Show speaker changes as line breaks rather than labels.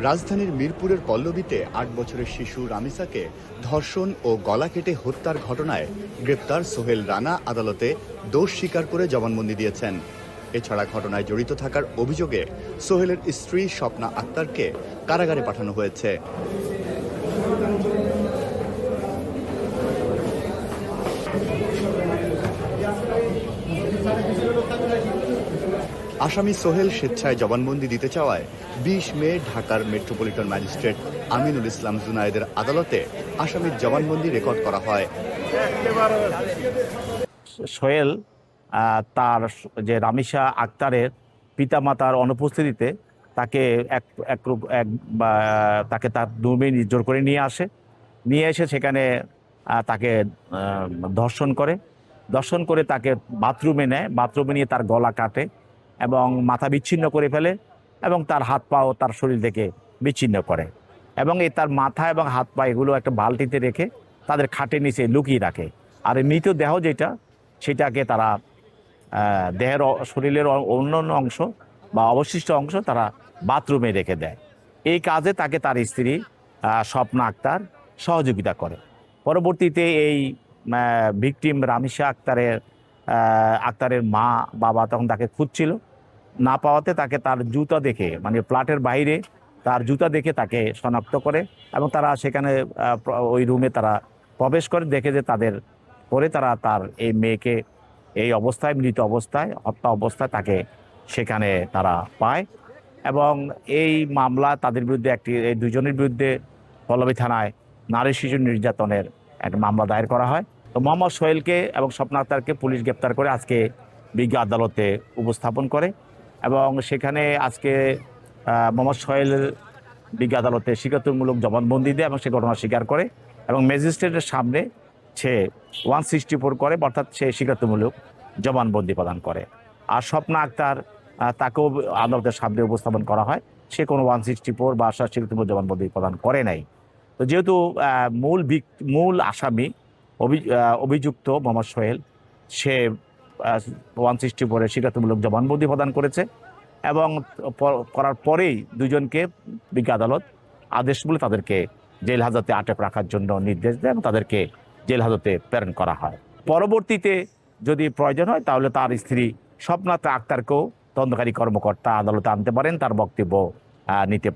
রাজধানীর মিরপুরের পল্লবীতে ৮ বছরের শিশু রামিসাকে ধর্ষণ ও গলা কেটে হত্যার ঘটনায় গ্রেপ্তার সোহেল রানা আদালতে দোষ স্বীকার করে জবানবন্দি দিয়েছেন। এছাড়া ঘটনায় জড়িত থাকার অভিযোগে সোহেলের স্ত্রী স্বপ্না আক্তারকে কারাগারে পাঠানো হয়েছে। আসামি সোহেল স্বেচ্ছায় জবানবন্দি দিতে চাওয়ায় ২০ মে ঢাকার মেট্রোপলিটন ম্যাজিস্ট্রেট আমিনুল ইসলাম জুনায়েদের আদালতে আসামির জবানবন্দি রেকর্ড করা হয়।
সোহেল তার যে রামিসা আক্তারের পিতামাতার অনুপস্থিতিতে তাকে তাকে তার রুমে জোর করে নিয়ে এসে সেখানে তাকে ধর্ষণ করে তাকে বাথরুমে নেয়। বাথরুমে নিয়ে তার গলা কাটে এবং মাথা বিচ্ছিন্ন করে ফেলে এবং তার হাত পাও তার শরীর থেকে বিচ্ছিন্ন করে এবং তার মাথা এবং হাত পা এগুলো একটা বালতিতে রেখে তাদের খাটের নিচে লুকিয়ে রাখে। আর মৃতদেহ সেটাকে তারা শরীরের অন্যান্য অংশ বা অবশিষ্ট অংশ তারা বাথরুমে রেখে দেয়। এই কাজে তাকে তার স্ত্রী স্বপ্না আক্তার সহযোগিতা করে। পরবর্তীতে এই ভিকটিম রামিসা আক্তারের মা বাবা তখন তাকে খুঁজছিল, না পাওয়াতে তাকে তার জুতা দেখে মানে ফ্ল্যাটের বাইরে তার জুতা দেখে তাকে শনাক্ত করে এবং তারা সেখানে ওই রুমে তারা প্রবেশ করে, দেখে যে তার এই মেয়েকে এই অবস্থায় মৃত অবস্থায় হত্যা অবস্থায় তাকে সেখানে তারা পায় এবং এই মামলা তাদের বিরুদ্ধে এই দুজনের বিরুদ্ধে পল্লবী থানায় নারী শিশু নির্যাতনের একটা মামলা দায়ের করা হয়। তো মোহাম্মদ সোহেলকে এবং স্বপ্না আক্তারকে পুলিশ গ্রেপ্তার করে আজকে বিজ্ঞ আদালতে উপস্থাপন করে এবং সেখানে আজকে মোহাম্মদ সোহেল বিজ্ঞ আদালতে স্বীকারোক্তিমূলক জবানবন্দি দেয় এবং সে ঘটনা স্বীকার করে এবং ম্যাজিস্ট্রেটের সামনে সে 164 করে, অর্থাৎ সে স্বীকারোক্তিমূলক জবানবন্দি প্রদান করে। আর স্বপ্না আক্তার তাকেও আদালতের সামনে উপস্থাপন করা হয়, সে কোনো 164 বা স্বীকারোক্তিমূলক জবানবন্দি প্রদান করে নাই। তো যেহেতু মূল আসামি অভিযুক্ত মোহাম্মদ সোহেল সে 164 স্বীকারোক্তিমূলক জবানবন্দি প্রদান করেছে এবং করার পরেই দুজনকে বিজ্ঞ আদালত আদেশ বলে তাদেরকে জেল হাজতে আটক রাখার জন্য নির্দেশ দেয় এবং তাদেরকে জেল হাজতে প্রেরণ করা হয়। পরবর্তীতে যদি প্রয়োজন হয় তাহলে তার স্ত্রী স্বপ্না আক্তারকেও তদন্তকারী কর্মকর্তা আদালতে আনতে পারেন, তার বক্তব্য নিতে